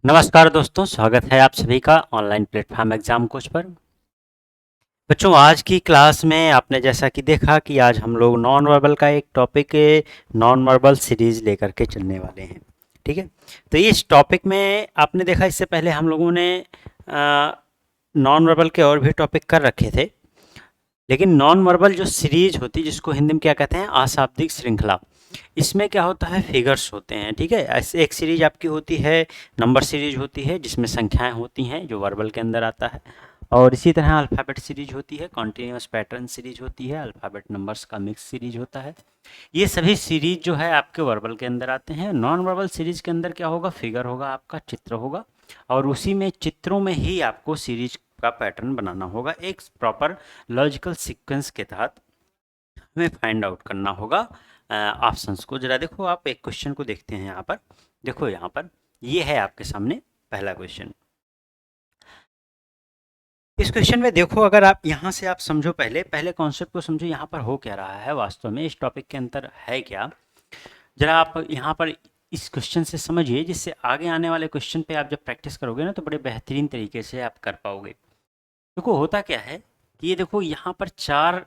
नमस्कार दोस्तों, स्वागत है आप सभी का ऑनलाइन प्लेटफॉर्म एग्जाम कोच पर। बच्चों, आज की क्लास में आपने जैसा कि देखा कि आज हम लोग नॉन वर्बल का एक टॉपिक नॉन वर्बल सीरीज लेकर के चलने वाले हैं। ठीक है, तो इस टॉपिक में आपने देखा इससे पहले हम लोगों ने नॉन वर्बल के और भी टॉपिक कर रखे थे, लेकिन नॉन वर्बल जो सीरीज होती है जिसको हिंदी में क्या कहते हैं, अशाब्दिक श्रृंखला, इसमें क्या होता है, फिगर्स होते हैं। ठीक है, ऐसे एक सीरीज आपकी होती है, नंबर सीरीज होती है जिसमें संख्याएं होती हैं जो वर्बल के अंदर आता है, और इसी तरह अल्फ़ाबेट सीरीज होती है, कॉन्टिन्यूस पैटर्न सीरीज होती है, अल्फ़ाबेट नंबर्स का मिक्स सीरीज होता है। ये सभी सीरीज जो है आपके वर्बल के अंदर आते हैं। नॉन वर्बल सीरीज के अंदर क्या होगा, फिगर होगा, आपका चित्र होगा, और उसी में चित्रों में ही आपको सीरीज का पैटर्न बनाना होगा। एक प्रॉपर लॉजिकल सीक्वेंस के तहत हमें फाइंड आउट करना होगा ऑप्शंस को। जरा देखो, आप एक क्वेश्चन को देखते हैं यहाँ पर। देखो यहाँ पर ये है आपके सामने पहला क्वेश्चन। इस क्वेश्चन में देखो, अगर आप यहाँ से आप समझो, पहले पहले कॉन्सेप्ट को समझो, यहाँ पर हो क्या रहा है वास्तव में, इस टॉपिक के अंदर है क्या। जरा आप यहाँ पर इस क्वेश्चन से समझिए, जिससे आगे आने वाले क्वेश्चन पे आप जब प्रैक्टिस करोगे ना तो बड़े बेहतरीन तरीके से आप कर पाओगे। देखो होता क्या है कि ये देखो यहाँ पर चार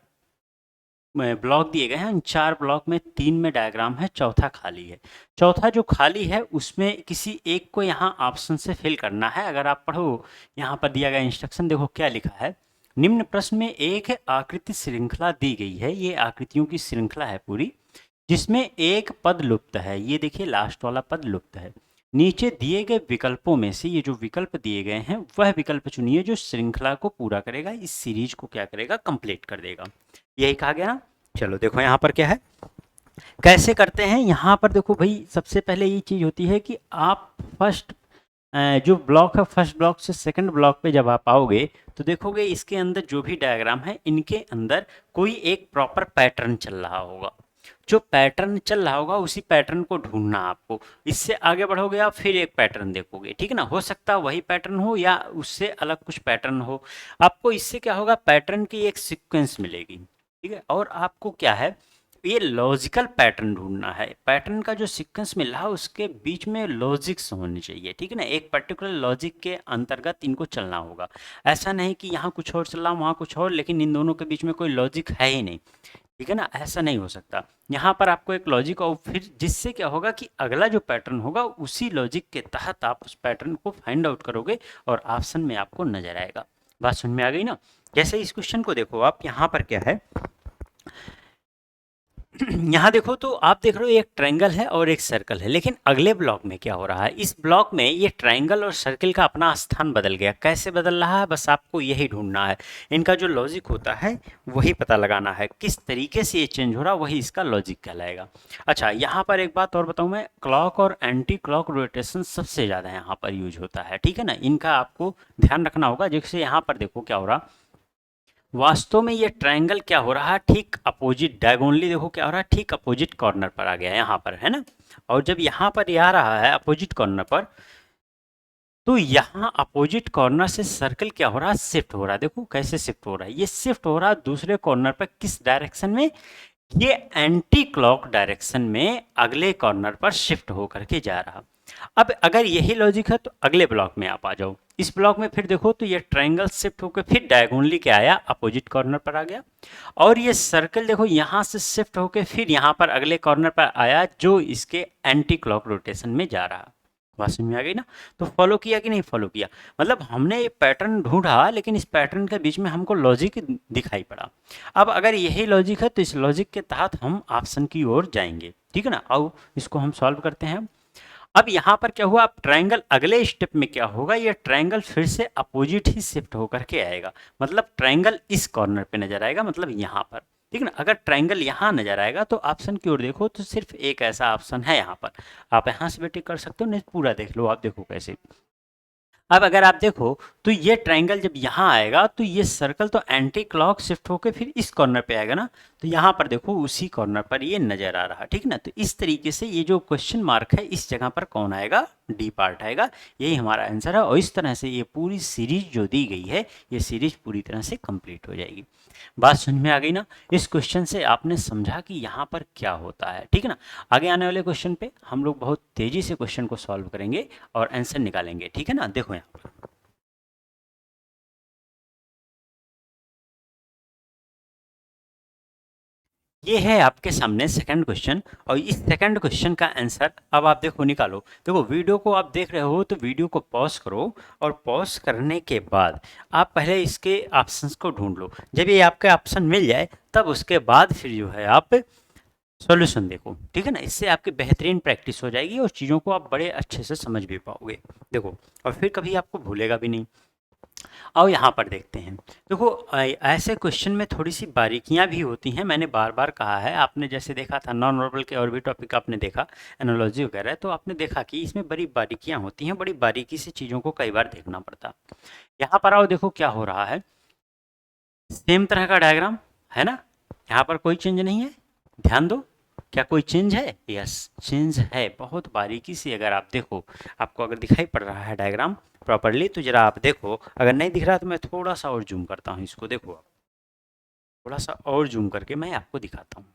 ब्लॉक दिए गए हैं। इन चार ब्लॉक में तीन में डायग्राम है, चौथा खाली है। चौथा जो खाली है उसमें किसी एक को यहाँ ऑप्शन से फिल करना है। अगर आप पढ़ो, यहाँ पर दिया गया इंस्ट्रक्शन देखो क्या लिखा है। निम्न प्रश्न में एक आकृति श्रृंखला दी गई है, ये आकृतियों की श्रृंखला है पूरी, जिसमें एक पद लुप्त है। ये देखिए लास्ट वाला पद लुप्त है। नीचे दिए गए विकल्पों में से ये जो विकल्प दिए गए हैं वह विकल्प चुनिए जो श्रृंखला को पूरा करेगा, इस सीरीज को क्या करेगा, कंप्लीट कर देगा। यही कहा गया ना। चलो देखो यहाँ पर क्या है, कैसे करते हैं। यहाँ पर देखो भाई, सबसे पहले ये चीज़ होती है कि आप फर्स्ट जो ब्लॉक है, फर्स्ट ब्लॉक से सेकंड ब्लॉक पे जब आप आओगे तो देखोगे इसके अंदर जो भी डायग्राम है इनके अंदर कोई एक प्रॉपर पैटर्न चल रहा होगा। जो पैटर्न चल रहा होगा उसी पैटर्न को ढूंढना आपको। इससे आगे बढ़ोगे आप फिर एक पैटर्न देखोगे, ठीक है ना। हो सकता है वही पैटर्न हो या उससे अलग कुछ पैटर्न हो। आपको इससे क्या होगा, पैटर्न की एक सीक्वेंस मिलेगी। ठीक है, और आपको क्या है, ये लॉजिकल पैटर्न ढूंढना है। पैटर्न का जो सीक्वेंस मिला है उसके बीच में लॉजिक्स होने चाहिए, ठीक है ना। एक पर्टिकुलर लॉजिक के अंतर्गत इनको चलना होगा। ऐसा नहीं कि यहाँ कुछ और चल रहा वहाँ कुछ और, लेकिन इन दोनों के बीच में कोई लॉजिक है ही नहीं, ठीक है ना। ऐसा नहीं हो सकता। यहाँ पर आपको एक लॉजिक, और फिर जिससे क्या होगा कि अगला जो पैटर्न होगा उसी लॉजिक के तहत आप उस पैटर्न को फाइंड आउट करोगे और ऑप्शन में आपको नजर आएगा। बात समझ में आ गई ना। जैसे इस क्वेश्चन को देखो आप, यहाँ पर क्या है, यहाँ देखो तो आप देख रहे हो एक ट्रायंगल है और एक सर्कल है, लेकिन अगले ब्लॉक में क्या हो रहा है, इस ब्लॉक में ये ट्रायंगल और सर्कल का अपना स्थान बदल गया। कैसे बदल रहा है, बस आपको यही ढूंढना है। इनका जो लॉजिक होता है वही पता लगाना है, किस तरीके से ये चेंज हो रहा है, वही इसका लॉजिक कहलाएगा। अच्छा, यहाँ पर एक बात और बताऊँ मैं, क्लॉक और एंटी क्लॉक रोटेशन सबसे ज़्यादा यहाँ पर यूज होता है, ठीक है ना। इनका आपको ध्यान रखना होगा। जैसे यहाँ पर देखो क्या हो रहा, वास्तव में ये ट्रायंगल क्या हो रहा है, ठीक अपोजिट डायगोनली देखो क्या हो रहा है, ठीक अपोजिट कॉर्नर पर आ गया यहाँ पर, है ना। और जब यहाँ पर ये आ रहा है अपोजिट कॉर्नर पर, तो यहाँ अपोजिट कॉर्नर से सर्कल क्या हो रहा है, शिफ्ट हो रहा है। देखो कैसे शिफ्ट हो रहा है, ये शिफ्ट हो रहा है दूसरे कॉर्नर पर। किस डायरेक्शन में, ये एंटी क्लॉक डायरेक्शन में अगले कॉर्नर पर शिफ्ट होकर के जा रहा। अब अगर यही लॉजिक है तो अगले ब्लॉक में आप आ जाओ। इस ब्लॉक में फिर देखो तो ये ट्रायंगल शिफ्ट होकर फिर डायगोनली क्या आया, अपोजिट कॉर्नर पर आ गया। और ये सर्कल देखो यहाँ से शिफ्ट होकर फिर यहाँ पर अगले कॉर्नर पर आया, जो इसके एंटी क्लॉक रोटेशन में जा रहा। बात समझ में आ गई ना। तो फॉलो किया कि नहीं फॉलो किया, मतलब हमने ये पैटर्न ढूंढा, लेकिन इस पैटर्न के बीच में हमको लॉजिक दिखाई पड़ा। अब अगर यही लॉजिक है तो इस लॉजिक के तहत हम ऑप्शन की ओर जाएंगे, ठीक है ना। आओ इसको हम सॉल्व करते हैं। अब यहाँ पर क्या हुआ, अब ट्रायंगल अगले स्टेप में क्या होगा, ये ट्रायंगल फिर से अपोजिट ही शिफ्ट होकर के आएगा। मतलब ट्रायंगल इस कॉर्नर पे नजर आएगा, मतलब यहाँ पर, ठीक है ना। अगर ट्रायंगल यहाँ नजर आएगा तो ऑप्शन की ओर देखो तो सिर्फ एक ऐसा ऑप्शन है यहाँ पर। आप यहाँ से भी टिक कर सकते हो, नहीं पूरा देख लो। आप देखो कैसे, अब अगर आप देखो तो ये ट्रायंगल जब यहाँ आएगा तो ये सर्कल तो एंटी क्लॉक शिफ्ट होकर फिर इस कॉर्नर पे आएगा ना, तो यहाँ पर देखो उसी कॉर्नर पर ये नजर आ रहा, ठीक ना। तो इस तरीके से ये जो क्वेश्चन मार्क है इस जगह पर कौन आएगा, डी पार्ट आएगा, यही हमारा आंसर है। और इस तरह से ये पूरी सीरीज जो दी गई है ये सीरीज पूरी तरह से कंप्लीट हो जाएगी। बात समझ में आ गई ना। इस क्वेश्चन से आपने समझा कि यहाँ पर क्या होता है, ठीक है ना। आगे आने वाले क्वेश्चन पे हम लोग बहुत तेजी से क्वेश्चन को सॉल्व करेंगे और आंसर निकालेंगे, ठीक है ना। देखो यहाँ पर ये है आपके सामने सेकंड क्वेश्चन, और इस सेकंड क्वेश्चन का आंसर अब आप देखो निकालो। देखो वीडियो को आप देख रहे हो तो वीडियो को पॉज करो, और पॉज करने के बाद आप पहले इसके ऑप्शंस को ढूंढ लो। जब ये आपके ऑप्शन मिल जाए तब उसके बाद फिर जो है आप सॉल्यूशन देखो, ठीक है ना। इससे आपकी बेहतरीन प्रैक्टिस हो जाएगी और चीज़ों को आप बड़े अच्छे से समझ भी पाओगे, देखो, और फिर कभी आपको भूलेगा भी नहीं। आओ यहाँ पर देखते हैं। देखो ऐसे क्वेश्चन में थोड़ी सी बारीकियाँ भी होती हैं, मैंने बार बार कहा है। आपने जैसे देखा था नॉन वर्बल के और भी टॉपिक आपने देखा, एनालॉजी वगैरह, तो आपने देखा कि इसमें बड़ी बारीकियाँ होती हैं, बड़ी बारीकी से चीज़ों को कई बार देखना पड़ता। यहाँ पर आओ देखो क्या हो रहा है, सेम तरह का डायग्राम है ना, यहाँ पर कोई चेंज नहीं है, ध्यान दो। क्या कोई चेंज है? यस, चेंज है। बहुत बारीकी से अगर आप देखो, आपको अगर दिखाई पड़ रहा है डायग्राम प्रॉपरली तो जरा आप देखो, अगर नहीं दिख रहा तो मैं थोड़ा सा और जूम करता हूँ इसको, देखो आप, थोड़ा सा और जूम करके मैं आपको दिखाता हूँ।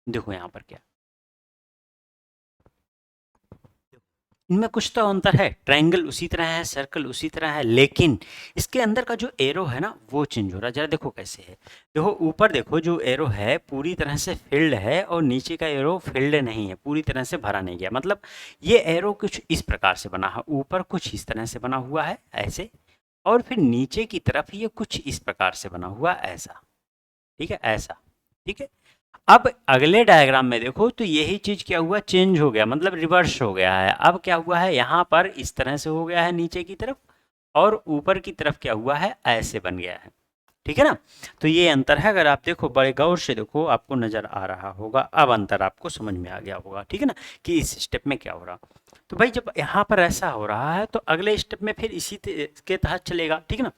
देखो यहाँ पर क्या, इनमें कुछ तो अंतर है। ट्रायंगल उसी तरह है, सर्कल उसी तरह है, लेकिन इसके अंदर का जो एरो है ना वो चेंज हो रहा है। जरा देखो कैसे है, देखो ऊपर देखो जो एरो है पूरी तरह से फिल्ड है, और नीचे का एरो फिल्ड नहीं है, पूरी तरह से भरा नहीं गया। मतलब ये एरो कुछ इस प्रकार से बना है, ऊपर कुछ इस तरह से बना हुआ है ऐसे, और फिर नीचे की तरफ ये कुछ इस प्रकार से बना हुआ ऐसा, ठीक है, ऐसा, ठीक है। अब अगले डायग्राम में देखो तो यही चीज क्या हुआ, चेंज हो गया, मतलब रिवर्स हो गया है। अब क्या हुआ है, यहाँ पर इस तरह से हो गया है नीचे की तरफ, और ऊपर की तरफ क्या हुआ है, ऐसे बन गया है, ठीक है ना। तो ये अंतर है, अगर आप देखो बड़े गौर से देखो आपको नजर आ रहा होगा, अब अंतर आपको समझ में आ गया होगा, ठीक है ना, कि इस स्टेप में क्या हो रहा। तो भाई जब यहाँ पर ऐसा हो रहा है तो अगले स्टेप में फिर इसी के तहत चलेगा, ठीक है ना।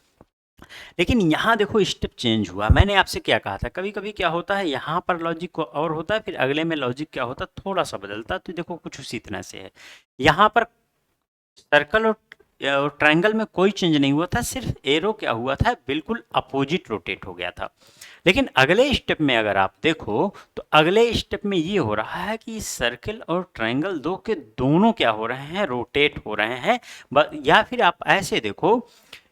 लेकिन यहाँ देखो स्टेप चेंज हुआ। मैंने आपसे क्या कहा था, कभी कभी क्या होता है यहाँ पर लॉजिक को और होता है, फिर अगले में लॉजिक क्या होता है थोड़ा सा बदलता है। तो देखो कुछ उसी तरह से है, यहाँ पर सर्कल और ट्रायंगल में कोई चेंज नहीं हुआ था, सिर्फ एरो क्या हुआ था, बिल्कुल अपोजिट रोटेट हो गया था। लेकिन अगले स्टेप में अगर आप देखो तो अगले स्टेप में ये हो रहा है कि सर्कल और ट्रायंगल दो के दोनों क्या हो रहे हैं, रोटेट हो रहे हैं। या फिर आप ऐसे देखो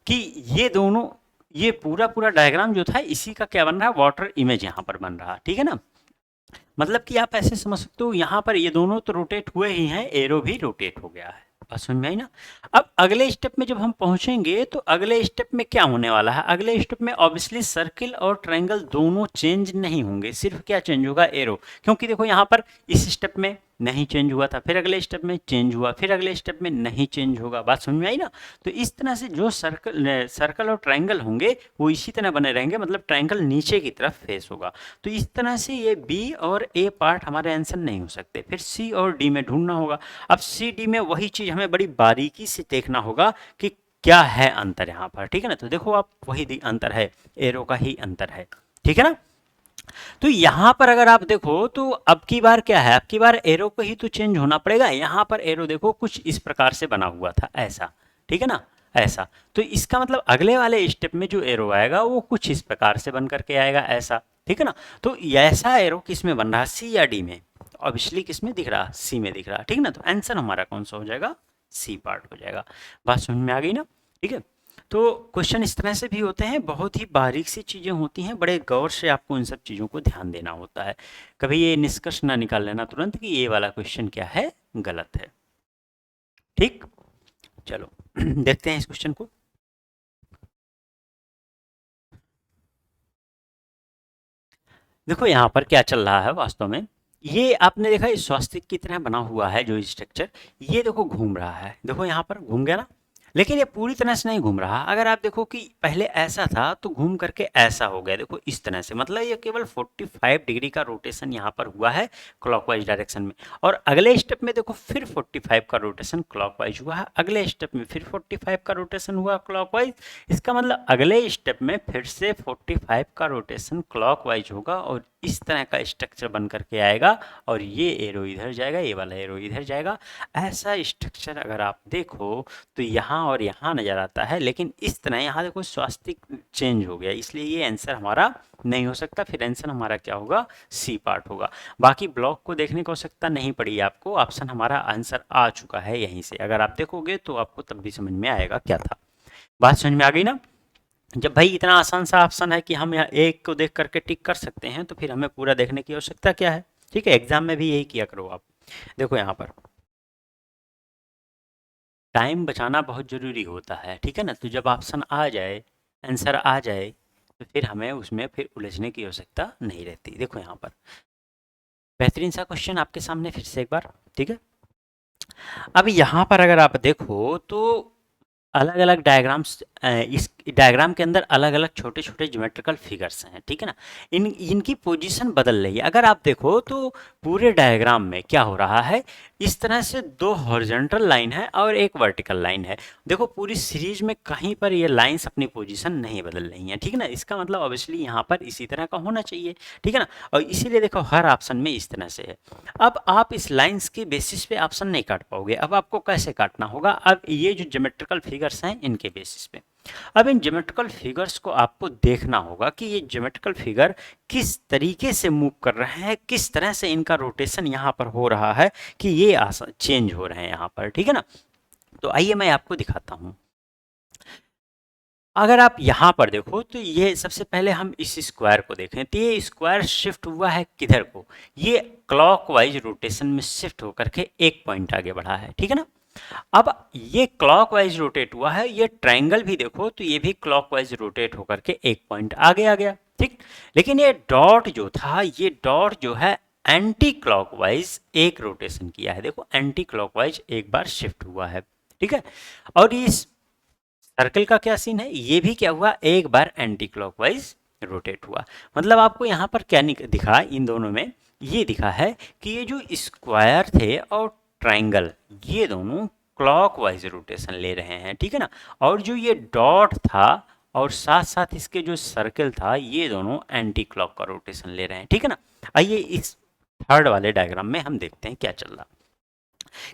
कि ये दोनों, ये पूरा पूरा डायग्राम जो था इसी का क्या बन रहा है, वाटर इमेज यहाँ पर बन रहा है, ठीक है ना। मतलब कि आप ऐसे समझ सकते हो यहाँ पर ये दोनों तो रोटेट हुए ही हैं, एरो भी रोटेट हो गया है। बात समझ में आई ना। अब अगले स्टेप में जब हम पहुंचेंगे तो अगले स्टेप में क्या होने वाला है, अगले स्टेप में ऑब्वियसली सर्किल और ट्रायंगल दोनों चेंज नहीं होंगे, सिर्फ क्या चेंज होगा, एरो। क्योंकि देखो यहाँ पर इस स्टेप में नहीं चेंज हुआ था, फिर अगले स्टेप में चेंज हुआ, फिर अगले स्टेप में नहीं चेंज होगा। बात समझ में आई ना। तो इस तरह से जो सर्कल और ट्रायंगल होंगे वो इसी तरह बने रहेंगे, मतलब ट्रायंगल नीचे की तरफ फेस होगा। तो इस तरह से ये बी और ए पार्ट हमारे आंसर नहीं हो सकते, फिर सी और डी में ढूंढना होगा। अब सी डी में वही चीज़ हमें बड़ी बारीकी से देखना होगा कि क्या है अंतर यहाँ पर, ठीक है ना। तो देखो आप वही अंतर है, एरो का ही अंतर है, ठीक है ना। तो यहाँ पर अगर आप देखो तो अब की बार क्या है, अब की बार एरो को ही तो चेंज होना पड़ेगा। यहाँ पर एरो देखो कुछ इस प्रकार से बना हुआ था ऐसा, ठीक है ना, ऐसा। तो इसका मतलब अगले वाले स्टेप में जो एरो आएगा वो कुछ इस प्रकार से बन करके आएगा ऐसा, ठीक है ना। तो ऐसा एरो किस में बन रहा है, सी या डी में, ऑब्वियसली किस में दिख रहा, सी में दिख रहा, ठीक ना। तो आंसर हमारा कौन सा हो जाएगा, सी पार्ट हो जाएगा। बात समझ में आ गई ना, ठीक है। तो क्वेश्चन इस तरह से भी होते हैं, बहुत ही बारीक सी चीज़ें होती हैं, बड़े गौर से आपको इन सब चीज़ों को ध्यान देना होता है। कभी ये निष्कर्ष ना निकाल लेना तुरंत कि ये वाला क्वेश्चन क्या है, गलत है, ठीक। चलो देखते हैं इस क्वेश्चन को। देखो यहाँ पर क्या चल रहा है वास्तव में, ये आपने देखा इस स्वास्तिक की तरह बना हुआ है जो स्ट्रक्चर, ये देखो घूम रहा है, देखो यहाँ पर घूम गया ना। लेकिन ये पूरी तरह से नहीं घूम रहा। अगर आप देखो कि पहले ऐसा था तो घूम करके ऐसा हो गया, देखो इस तरह से, मतलब ये केवल 45 डिग्री का रोटेशन यहाँ पर हुआ है क्लॉकवाइज डायरेक्शन में। और अगले स्टेप में देखो फिर 45 का रोटेशन क्लॉकवाइज हुआ है, अगले स्टेप में फिर 45 का रोटेशन हुआ क्लॉकवाइज। इसका मतलब अगले स्टेप में फिर से 45 का रोटेशन क्लॉकवाइज होगा और इस तरह का स्ट्रक्चर बन करके आएगा और ये एरो इधर जाएगा, ये वाला एरो इधर जाएगा। ऐसा स्ट्रक्चर अगर आप देखो तो यहाँ और यहाँ नज़र आता है, लेकिन इस तरह यहाँ देखो स्वास्तिक चेंज हो गया, इसलिए ये आंसर हमारा नहीं हो सकता। फिर आंसर हमारा क्या होगा, सी पार्ट होगा। बाकी ब्लॉक को देखने की आवश्यकता नहीं पड़ी आपको, ऑप्शन हमारा आंसर आ चुका है यहीं से। अगर आप देखोगे तो आपको तब भी समझ में आएगा क्या था। बात समझ में आ गई ना। जब भाई इतना आसान सा ऑप्शन है कि हम यहाँ एक को देख करके टिक कर सकते हैं, तो फिर हमें पूरा देखने की आवश्यकता क्या है। ठीक है, एग्जाम में भी यही किया करो आप। देखो यहाँ पर टाइम बचाना बहुत ज़रूरी होता है, ठीक है ना। तो जब ऑप्शन आ जाए, आंसर आ जाए, तो फिर हमें उसमें फिर उलझने की आवश्यकता नहीं रहती। देखो यहाँ पर बेहतरीन सा क्वेश्चन आपके सामने फिर से एक बार, ठीक है। अब यहाँ पर अगर आप देखो तो अलग अलग डायग्राम्स, इस डायग्राम के अंदर अलग अलग छोटे छोटे ज्योमेट्रिकल फिगर्स हैं, ठीक है ना। इनकी पोजीशन बदल रही है। अगर आप देखो तो पूरे डायग्राम में क्या हो रहा है, इस तरह से दो हॉरिजॉन्टल लाइन है और एक वर्टिकल लाइन है। देखो पूरी सीरीज में कहीं पर ये लाइंस अपनी पोजीशन नहीं बदल रही हैं, ठीक है ना। इसका मतलब ऑब्वियसली यहाँ पर इसी तरह का होना चाहिए, ठीक है ना। और इसीलिए देखो हर ऑप्शन में इस तरह से है। अब आप इस लाइंस के बेसिस पे ऑप्शन नहीं काट पाओगे। अब आपको कैसे काटना होगा, अब ये जो ज्योमेट्रिकल फिगर्स हैं इनके बेसिस पे, अब इन ज्योमेट्रिकल फिगर्स को आपको देखना होगा कि ये ज्योमेट्रिकल फिगर किस तरीके से मूव कर रहे हैं, किस तरह से इनका रोटेशन यहाँ पर हो रहा है कि ये चेंज हो रहे हैं यहाँ पर, ठीक है ना। तो आइए मैं आपको दिखाता हूँ। अगर आप यहाँ पर देखो तो ये सबसे पहले हम इस स्क्वायर को देखें तो ये स्क्वायर शिफ्ट हुआ है किधर को, ये क्लॉकवाइज रोटेशन में शिफ्ट होकर के एक पॉइंट आगे बढ़ा है, ठीक है ना। अब ये क्लॉकवाइज रोटेट हुआ है, ये ट्रायंगल भी देखो तो ये भी क्लॉकवाइज रोटेट होकर के एक पॉइंट आगे आ गया, ठीक। लेकिन ये डॉट जो था, ये डॉट जो है एंटी क्लॉकवाइज एक रोटेशन किया है, देखो एंटी क्लॉकवाइज एक बार शिफ्ट हुआ है, ठीक है। और इस सर्कल का क्या सीन है, ये भी क्या हुआ, एक बार एंटी क्लॉकवाइज रोटेट हुआ। मतलब आपको यहाँ पर क्या दिखा, इन दोनों में ये दिखा है कि ये जो स्क्वायर थे और ट्रायंगल ये दोनों क्लॉकवाइज रोटेशन ले रहे हैं, ठीक है ना। और जो ये डॉट था और साथ साथ इसके जो सर्कल था, ये दोनों एंटी क्लॉक का रोटेशन ले रहे हैं, ठीक है ना। आइए इस थर्ड वाले डायग्राम में हम देखते हैं क्या चल रहा है।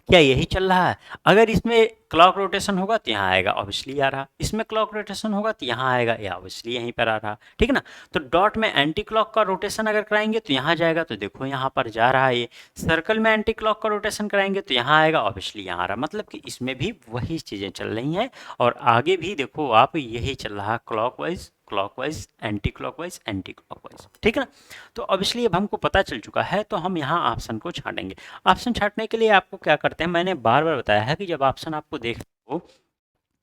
क्या यही चल रहा है, अगर इसमें क्लॉक रोटेशन होगा तो यहाँ आएगा, ऑब्वियसली आ रहा। इसमें क्लॉक रोटेशन होगा तो यहाँ आएगा, या ऑब्वियसली यहीं पर आ रहा, ठीक है ना। तो डॉट में एंटी क्लॉक का रोटेशन अगर कराएंगे तो यहाँ जाएगा, तो देखो यहाँ पर जा रहा है। ये सर्कल में एंटी क्लॉक का रोटेशन कराएंगे तो यहाँ आएगा, ऑब्वियसली यहाँ आ रहा। मतलब कि इसमें भी वही चीज़ें चल रही हैं और आगे भी देखो आप यही चल रहा, clockwise clockwise anti clockwise anti clockwise, ठीक है ना। तो ऑब्वियसली अब हमको पता चल चुका है, तो हम यहाँ ऑप्शन को छांटेंगे। ऑप्शन छांटने के लिए आपको क्या करते हैं, मैंने बार बार बताया है कि जब ऑप्शन आपको देखना हो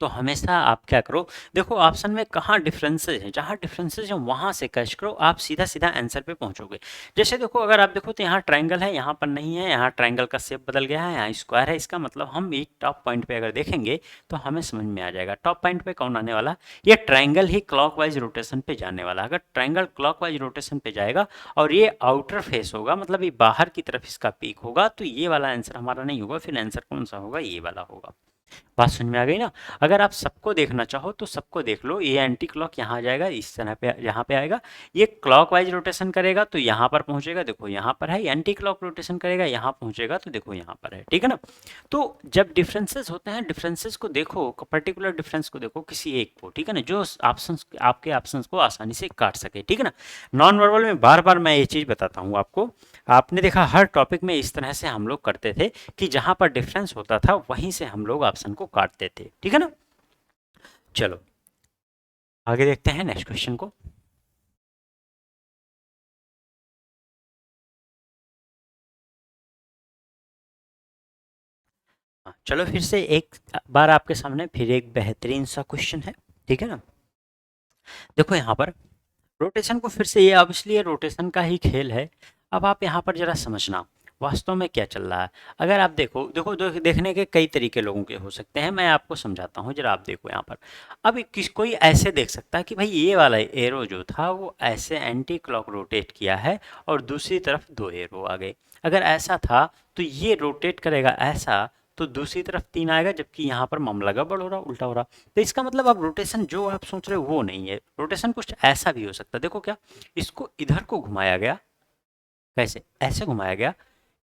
तो हमेशा आप क्या करो, देखो ऑप्शन में कहाँ डिफरेंसेज हैं, जहाँ डिफरेंसेज हैं वहाँ से कैच करो, आप सीधा सीधा आंसर पे पहुँचोगे। जैसे देखो अगर आप देखो तो यहाँ ट्रायंगल है, यहाँ पर नहीं है, यहाँ ट्रायंगल का शेप बदल गया है, यहाँ स्क्वायर है। इसका मतलब हम एक टॉप पॉइंट पे अगर देखेंगे तो हमें समझ में आ जाएगा टॉप पॉइंट पे कौन आने वाला, ये ट्रायंगल ही क्लॉकवाइज रोटेशन पे जाने वाला। अगर ट्रायंगल क्लॉकवाइज रोटेशन पे जाएगा और ये आउटर फेस होगा, मतलब ये बाहर की तरफ इसका पीक होगा, तो ये वाला आंसर हमारा नहीं होगा। फिर आंसर कौन सा होगा, ये वाला होगा। बात समझ में आ गई ना। अगर आप सबको देखना चाहो तो सबको देख लो, ये एंटी क्लॉक यहाँ आ जाएगा, इस तरह पे यहाँ पे आएगा। ये क्लॉकवाइज रोटेशन करेगा तो यहाँ पर पहुँचेगा, देखो यहाँ पर है। एंटी क्लॉक रोटेशन करेगा यहाँ पहुँचेगा, तो देखो यहाँ पर है, ठीक है ना। तो जब डिफरेंसेस होते हैं, डिफरेंसेस को देखो, पर्टिकुलर डिफरेंस को देखो किसी एक को, ठीक है ना, जो ऑप्शन आपके ऑप्शन को आसानी से काट सके, ठीक है ना। नॉन वर्बल में बार बार मैं ये चीज़ बताता हूँ आपको। आपने देखा हर टॉपिक में इस तरह से हम लोग करते थे कि जहाँ पर डिफरेंस होता था वहीं से हम लोग ऑप्शन को काटते थे, ठीक है ना। चलो आगे देखते हैं नेक्स्ट क्वेश्चन को। चलो फिर से एक बार आपके सामने फिर एक बेहतरीन सा क्वेश्चन है, ठीक है ना। देखो यहाँ पर रोटेशन को फिर से, ये ऑब्वियसली ये रोटेशन का ही खेल है। अब आप यहाँ पर जरा समझना, वास्तव में क्या चल रहा है। अगर आप देखो देखो देखने के कई तरीके लोगों के हो सकते हैं, मैं आपको समझाता हूँ जरा। आप देखो यहाँ पर, अब किस कोई ऐसे देख सकता है कि भाई ये वाला एरो जो था वो ऐसे एंटी क्लॉक रोटेट किया है और दूसरी तरफ 2 एरो आ गए। अगर ऐसा था तो ये रोटेट करेगा ऐसा, तो दूसरी तरफ 3 आएगा, जबकि यहाँ पर मामला गड़बड़ हो रहा, उल्टा हो रहा। तो इसका मतलब अब रोटेशन जो आप सोच रहे हो वो नहीं है, रोटेशन कुछ ऐसा भी हो सकता है। देखो क्या, इसको इधर को घुमाया गया, कैसे, ऐसे घुमाया गया,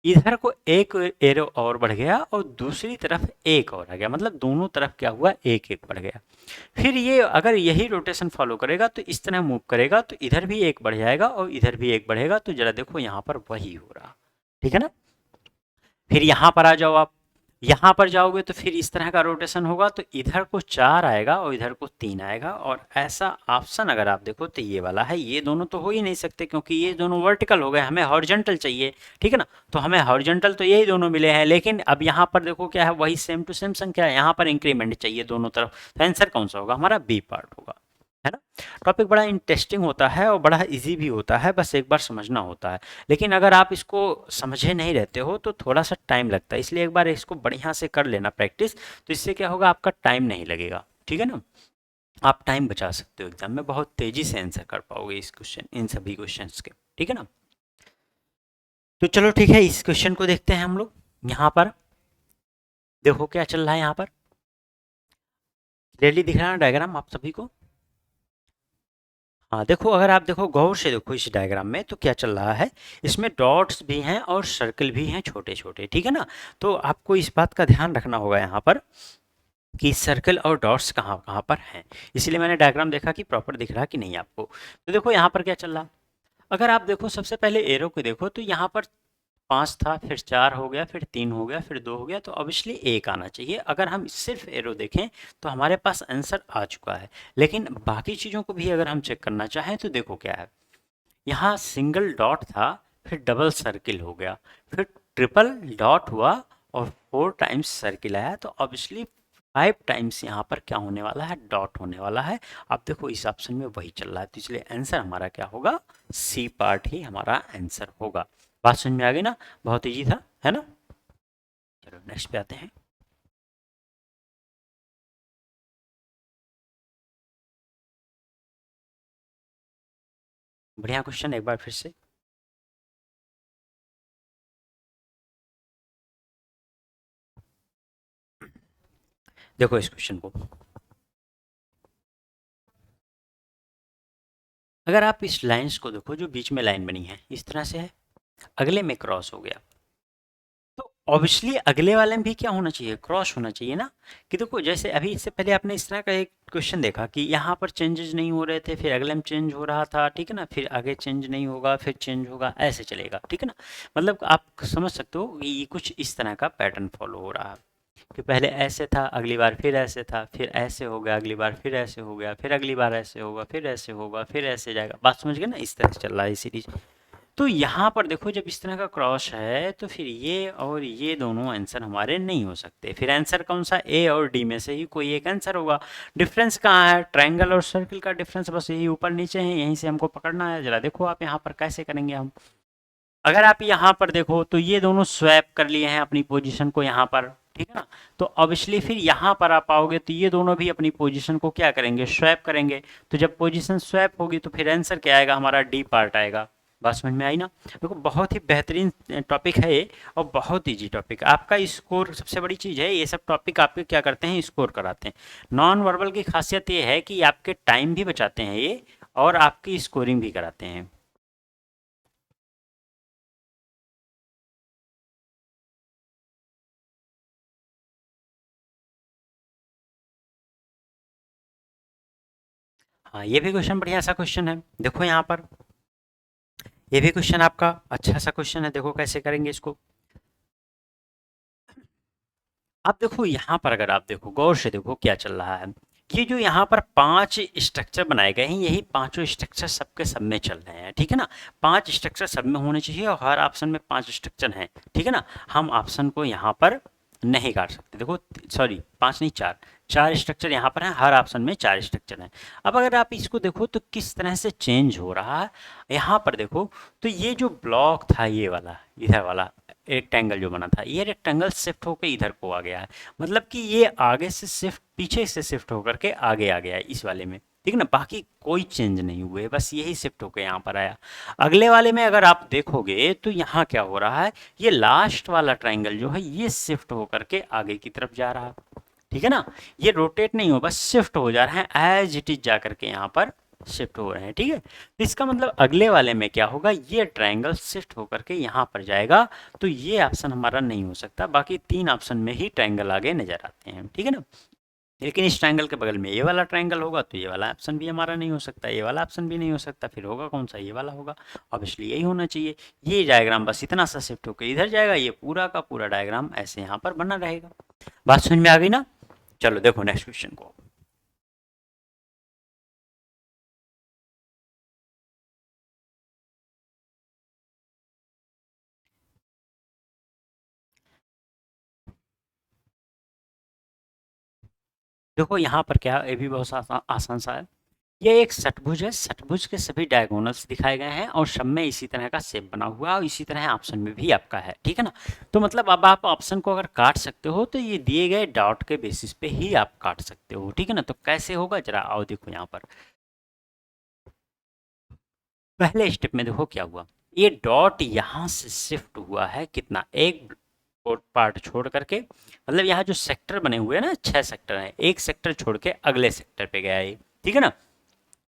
इधर को एक एरो और बढ़ गया और दूसरी तरफ एक और आ गया, मतलब दोनों तरफ क्या हुआ, एक एक बढ़ गया। फिर ये अगर यही रोटेशन फॉलो करेगा तो इस तरह मूव करेगा, तो इधर भी एक बढ़ जाएगा और इधर भी एक बढ़ेगा। तो जरा देखो यहाँ पर वही हो रहा, ठीक है ना। फिर यहाँ पर आ जाओ आप, यहाँ पर जाओगे तो फिर इस तरह का रोटेशन होगा, तो इधर को 4 आएगा और इधर को 3 आएगा। और ऐसा ऑप्शन अगर आप देखो तो ये वाला है। ये दोनों तो हो ही नहीं सकते क्योंकि ये दोनों वर्टिकल हो गए, हमें हॉरिजॉन्टल चाहिए, ठीक है ना। तो हमें हॉरिजॉन्टल तो यही दोनों मिले हैं, लेकिन अब यहाँ पर देखो क्या है, वही सेम टू सेम संख्या है, यहाँ पर इंक्रीमेंट चाहिए दोनों तरफ। तो आंसर कौन सा होगा, हमारा बी पार्ट होगा, है ना। टॉपिक बड़ा इंटरेस्टिंग होता है और बड़ा इजी भी होता है, बस एक बार समझना होता है। लेकिन अगर आप इसको समझे नहीं रहते हो तो थोड़ा सा टाइम लगता है, इसलिए एक बार इसको बढ़िया से कर लेना प्रैक्टिस। तो इससे क्या होगा, आपका टाइम नहीं लगेगा, ठीक है ना। आप टाइम बचा सकते हो, एग्जाम में बहुत तेजी से आंसर कर पाओगे इस क्वेश्चन, इन सभी क्वेश्चंस के, ठीक है ना। तो चलो ठीक है, इस क्वेश्चन को देखते हैं हम लोग। यहाँ पर देखो क्या चल रहा है, यहाँ पर क्लियरली दिख रहा है डायग्राम आप सभी को। हाँ देखो, अगर आप देखो गौर से देखो इस डायग्राम में तो क्या चल रहा है, इसमें डॉट्स भी हैं और सर्कल भी हैं छोटे छोटे, ठीक है ना। तो आपको इस बात का ध्यान रखना होगा यहाँ पर कि सर्कल और डॉट्स कहाँ कहाँ पर हैं। इसलिए मैंने डायग्राम देखा कि प्रॉपर दिख रहा कि नहीं आपको। तो देखो यहाँ पर क्या चल रहा, अगर आप देखो सबसे पहले एरो को देखो तो यहाँ पर 5 था, फिर 4 हो गया, फिर 3 हो गया, फिर 2 हो गया, तो ऑब्वियसली 1 आना चाहिए। अगर हम सिर्फ एरो देखें तो हमारे पास आंसर आ चुका है। लेकिन बाकी चीज़ों को भी अगर हम चेक करना चाहें तो देखो क्या है, यहाँ सिंगल डॉट था, फिर डबल सर्किल हो गया, फिर ट्रिपल डॉट हुआ और 4 टाइम्स सर्किल आया। तो ऑब्वियसली 5 टाइम्स यहाँ पर क्या होने वाला है, डॉट होने वाला है। आप देखो इस ऑप्शन में वही चल रहा है, तो इसलिए आंसर हमारा क्या होगा, सी पार्ट ही हमारा आंसर होगा। बात समझ में आ गई ना, बहुत ईजी था, है ना। चलो नेक्स्ट पे आते हैं। बढ़िया क्वेश्चन, एक बार फिर से देखो इस क्वेश्चन को। अगर आप इस लाइंस को देखो, जो बीच में लाइन बनी है इस तरह से है, अगले में क्रॉस हो गया, तो ऑब्वियसली अगले वाले में भी क्या होना चाहिए, क्रॉस होना चाहिए ना। कि देखो जैसे अभी इससे पहले आपने इस तरह का एक क्वेश्चन देखा कि यहाँ पर चेंजेस नहीं हो रहे थे, फिर अगले में चेंज हो रहा था, ठीक है ना, फिर आगे चेंज नहीं होगा, फिर चेंज होगा, ऐसे चलेगा, ठीक है ना। मतलब आप समझ सकते हो कि ये कुछ इस तरह का पैटर्न फॉलो हो रहा है कि पहले ऐसे था, अगली बार फिर ऐसे था, फिर ऐसे हो गया, अगली बार फिर ऐसे हो गया, फिर अगली बार ऐसे होगा, फिर ऐसे होगा, फिर ऐसे जाएगा। बात समझ गए ना, इस तरह से चल रहा है सीरीज। तो यहाँ पर देखो जब इस तरह का क्रॉस है तो फिर ये और ये दोनों आंसर हमारे नहीं हो सकते। फिर आंसर कौन सा, ए और डी में से ही कोई एक आंसर होगा। डिफरेंस कहाँ है, ट्रायंगल और सर्किल का डिफरेंस बस यही ऊपर नीचे है, यहीं से हमको पकड़ना है। जरा देखो आप यहाँ पर कैसे करेंगे हम। अगर आप यहाँ पर देखो तो ये दोनों स्वैप कर लिए हैं अपनी पोजीशन को यहाँ पर, ठीक है ना। तो ऑब्वियसली फिर यहाँ पर आप आओगे तो ये दोनों भी अपनी पोजीशन को क्या करेंगे, स्वैप करेंगे। तो जब पोजीशन स्वैप होगी तो फिर आंसर क्या आएगा, हमारा डी पार्ट आएगा। बात समझ में आई ना। देखो बहुत ही बेहतरीन टॉपिक है ये और बहुत ईजी टॉपिक। आपका स्कोर सबसे बड़ी चीज़ है, ये सब टॉपिक आपके क्या करते हैं, स्कोर कराते हैं। नॉन वर्बल की खासियत ये है कि आपके टाइम भी बचाते हैं ये और आपकी स्कोरिंग भी कराते हैं। हाँ ये भी क्वेश्चन बढ़िया सा क्वेश्चन है, देखो यहाँ पर ये भी क्वेश्चन आपका अच्छा सा क्वेश्चन है। देखो कैसे करेंगे इसको। आप देखो यहाँ पर, अगर आप देखो गौर से देखो क्या चल रहा है। ये जो यहाँ पर 5 स्ट्रक्चर बनाए गए हैं, यही पांचों स्ट्रक्चर सबके सब में चल रहे हैं, ठीक है ना। 5 स्ट्रक्चर सब में होने चाहिए और हर ऑप्शन में 5 स्ट्रक्चर हैं, ठीक है ना। हम ऑप्शन को यहाँ पर नहीं काट सकते। देखो सॉरी 5 नहीं 4, 4 स्ट्रक्चर यहाँ पर हैं, हर ऑप्शन में 4 स्ट्रक्चर हैं। अब अगर आप इसको देखो तो किस तरह से चेंज हो रहा है यहाँ पर देखो। तो ये जो ब्लॉक था, ये वाला इधर वाला रेक्टेंगल जो बना था, ये रेक्टेंगल शिफ्ट होकर इधर को आ गया है, मतलब कि ये आगे से शिफ्ट, पीछे से शिफ्ट होकर के आगे आ गया है इस वाले में, ठीक है ना। बाकी कोई चेंज नहीं हुए, बस यही शिफ्ट होकर यहाँ पर आया। अगले वाले में अगर आप देखोगे तो यहाँ क्या हो रहा है, ये लास्ट वाला ट्राइंगल जो है ये शिफ्ट होकर के आगे की तरफ जा रहा है, ठीक है ना। ये रोटेट नहीं हो, बस शिफ्ट हो जा रहे हैं, एज इट इज जा करके यहाँ पर शिफ्ट हो रहे हैं, ठीक है। तो इसका मतलब अगले वाले में क्या होगा, ये ट्रायंगल शिफ्ट होकर के यहाँ पर जाएगा, तो ये ऑप्शन हमारा नहीं हो सकता। बाकी 3 ऑप्शन में ही ट्रायंगल आगे नजर आते हैं, ठीक है ना। लेकिन इस ट्रायंगल के बगल में ये वाला ट्रायंगल होगा तो ये वाला ऑप्शन भी हमारा नहीं हो सकता, ये वाला ऑप्शन भी नहीं हो सकता, फिर होगा कौन सा, ये वाला होगा। ऑब्वियसली यही होना चाहिए। ये डायग्राम बस इतना सा शिफ्ट होकर इधर जाएगा, ये पूरा का पूरा डायग्राम ऐसे यहाँ पर बना रहेगा। बात समझ में आ गई ना। चलो देखो नेक्स्ट क्वेश्चन को। देखो यहाँ पर क्या, ये भी बहुत आसान सा है। ये एक षटभुज है, षटभुज के सभी डायगोनल्स दिखाए गए हैं और सब में इसी तरह का शेप बना हुआ है और इसी तरह ऑप्शन में भी आपका है, ठीक है ना। तो मतलब अब आप ऑप्शन को अगर काट सकते हो तो ये दिए गए डॉट के बेसिस पे ही आप काट सकते हो, ठीक है ना। तो कैसे होगा जरा आओ देखो यहाँ पर। पहले स्टेप में देखो क्या हुआ, ये डॉट यहाँ से शिफ्ट हुआ है कितना, एक पार्ट छोड़ करके, मतलब यहाँ जो सेक्टर बने हुए हैं ना, 6 सेक्टर हैं, एक सेक्टर छोड़ के अगले सेक्टर पे गया है, ठीक है ना।